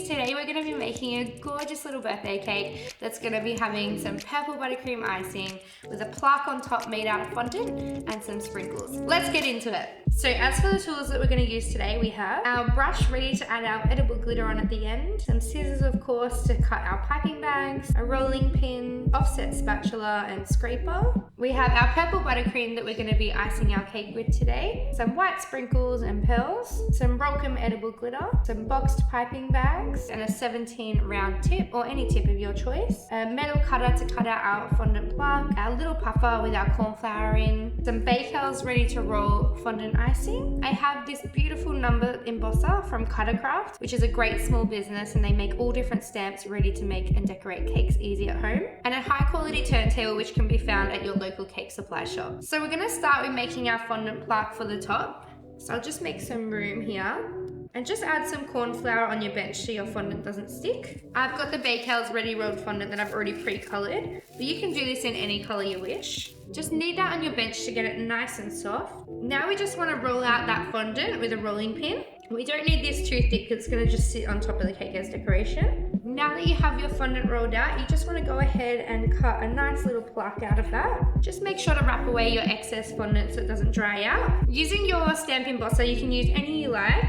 today we're going to be making a gorgeous little birthday cake that's going to be having some purple buttercream icing with a plaque on top made out of fondant and some sprinkles. Let's get into it. So as for the tools that we're going to use today, we have our brush ready to add our edible glitter on at the end, some scissors of course to cut our piping bags, a rolling pin, offset spatula and scraper. We have our purple buttercream that we're going to be icing our cake with today, some white sprinkles and pearls, some Rolcom edible glitter, some boxed piping bags and a 17 round tip or any tip of your choice, a metal cutter to cut out our fondant plaque, our little puffer with our corn flour in, some bakers ready to roll fondant icing. I have this beautiful number embosser from Cuttercraft, which is a great small business and they make all different stamps ready to make and decorate cakes easy at home, and a high quality turntable which can be found at your local cake supply shop. So we're going to start with making our fondant plaque for the top. So I'll just make some room here and just add some corn flour on your bench so your fondant doesn't stick. I've got the Bakers Ready Rolled fondant that I've already pre-colored, but you can do this in any color you wish. Just knead that on your bench to get it nice and soft. Now we just want to roll out that fondant with a rolling pin. We don't need this too thick because it's going to just sit on top of the cake as decoration. Now that you have your fondant rolled out, you just want to go ahead and cut a nice little plaque out of that. Just make sure to wrap away your excess fondant so it doesn't dry out. Using your stamp embosser, you can use any you like.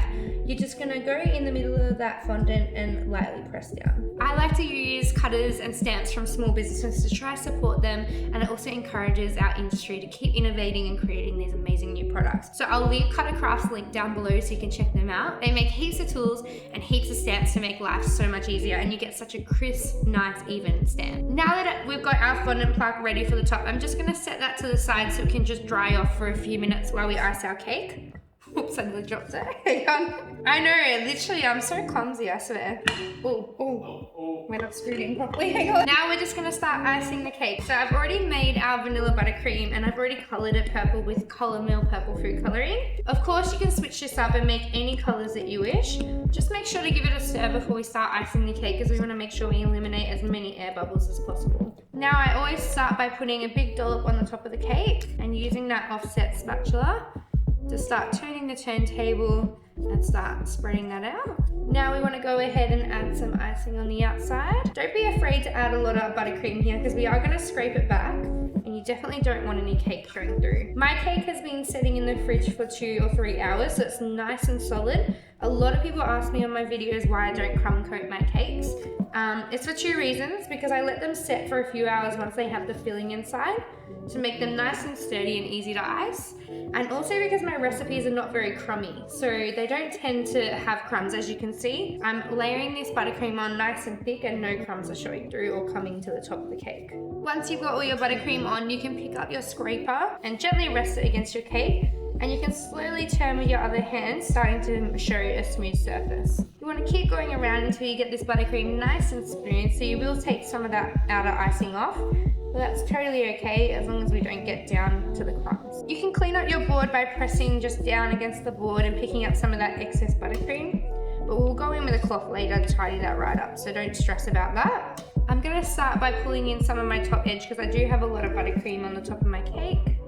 You're just going to go in the middle of that fondant and lightly press down. I like to use cutters and stamps from small businesses to try to support them, and it also encourages our industry to keep innovating and creating these amazing new products. So I'll leave Cuttercraft's link down below so you can check them out. They make heaps of tools and heaps of stamps to make life so much easier, and you get such a crisp, nice, even stamp. Now that we've got our fondant plaque ready for the top, I'm just going to set that to the side so it can just dry off for a few minutes while we ice our cake. Oops, I nearly dropped it. Hang on. I know, literally, I'm so clumsy, I swear. We're not screwed in properly. Hang on. Now we're just going to start icing the cake. So I've already made our vanilla buttercream and I've already coloured it purple with Colour Mill purple food colouring. Of course, you can switch this up and make any colours that you wish. Just make sure to give it a stir before we start icing the cake, because we want to make sure we eliminate as many air bubbles as possible. Now I always start by putting a big dollop on the top of the cake and using that offset spatula to start turning the turntable and start spreading that out. Now we want to go ahead and add some icing on the outside. Don't be afraid to add a lot of buttercream here because we are going to scrape it back, and you definitely don't want any cake showing through. My cake has been sitting in the fridge for 2 or 3 hours, so it's nice and solid. A lot of people ask me on my videos why I don't crumb coat my cakes. It's for 2 reasons, because I let them set for a few hours once they have the filling inside to make them nice and sturdy and easy to ice, and also because my recipes are not very crummy, so they don't tend to have crumbs. As you can see, I'm layering this buttercream on nice and thick and no crumbs are showing through or coming to the top of the cake. Once you've got all your buttercream on, you can pick up your scraper and gently rest it against your cake, and you can slowly turn with your other hand, starting to show a smooth surface. You want to keep going around until you get this buttercream nice and smooth, so you will take some of that outer icing off, but that's totally okay as long as we don't get down to the crumbs. You can clean up your board by pressing just down against the board and picking up some of that excess buttercream, but we'll go in with a cloth later to tidy that right up, so don't stress about that. I'm going to start by pulling in some of my top edge because I do have a lot of buttercream on the top of my cake.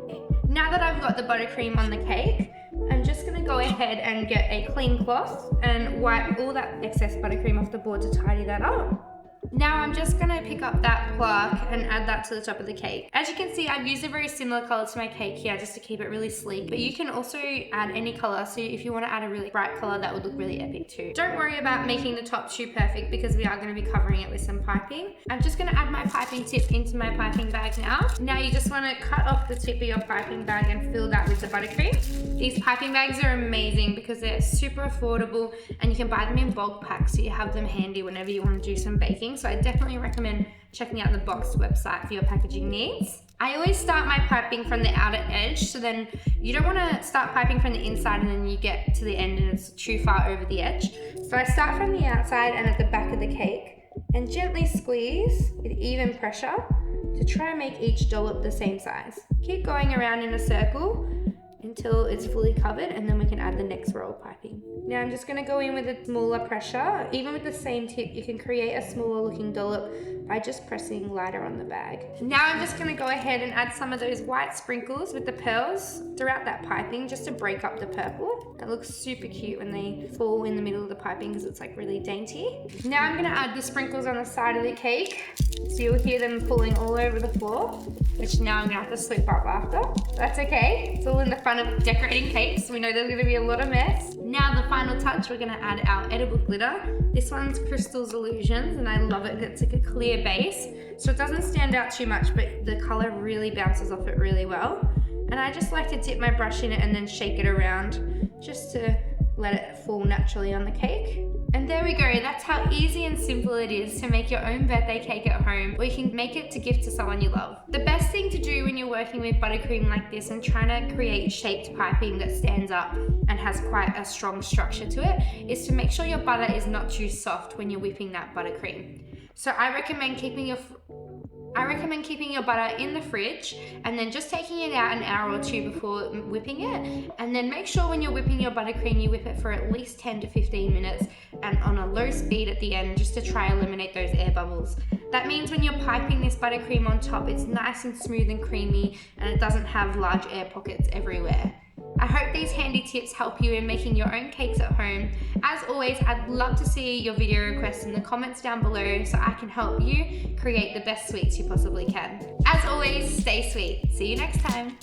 Now that I've got the buttercream on the cake, I'm just going to go ahead and get a clean cloth and wipe all that excess buttercream off the board to tidy that up. Now I'm just going to pick up that plaque and add that to the top of the cake. As you can see, I've used a very similar colour to my cake here just to keep it really sleek, but you can also add any colour, so if you want to add a really bright colour, that would look really epic too. Don't worry about making the top too perfect because we are going to be covering it with some piping. I'm just going to add my piping tip into my piping bag now. Now you just want to cut off the tip of your piping bag and fill that with the buttercream. These piping bags are amazing because they're super affordable and you can buy them in bulk packs so you have them handy whenever you want to do some baking. So I definitely recommend checking out the Boxed website for your packaging needs. I always start my piping from the outer edge, so then you don't want to start piping from the inside and then you get to the end and it's too far over the edge. So I start from the outside and at the back of the cake and gently squeeze with even pressure to try and make each dollop the same size. Keep going around in a circle until it's fully covered, and then we can add the next row of piping. Now I'm just going to go in with a smaller pressure. Even with the same tip, you can create a smaller looking dollop by just pressing lighter on the bag. Now I'm just going to go ahead and add some of those white sprinkles with the pearls throughout that piping just to break up the purple. It looks super cute when they fall in the middle of the piping because it's like really dainty. Now I'm going to add the sprinkles on the side of the cake. So you'll hear them falling all over the floor, which now I'm going to have to sweep up after. That's okay. It's all in the fun of decorating cakes. We know there's going to be a lot of mess. Now the final touch, we're going to add our edible glitter. This one's Crystal's Illusions and I love it. It's like a clear base, so it doesn't stand out too much, but the color really bounces off it really well. And I just like to dip my brush in it and then shake it around just to let it fall naturally on the cake. And there we go, that's how easy and simple it is to make your own birthday cake at home, or you can make it to gift to someone you love. The best thing to do when you're working with buttercream like this and trying to create shaped piping that stands up and has quite a strong structure to it is to make sure your butter is not too soft when you're whipping that buttercream. So I recommend keeping your butter in the fridge and then just taking it out an hour or two before whipping it. And then make sure when you're whipping your buttercream, you whip it for at least 10 to 15 minutes and on a low speed at the end just to try eliminate those air bubbles. That means when you're piping this buttercream on top, it's nice and smooth and creamy and it doesn't have large air pockets everywhere. I hope these handy tips help you in making your own cakes at home. As always, I'd love to see your video requests in the comments down below so I can help you create the best sweets you possibly can. As always, stay sweet. See you next time.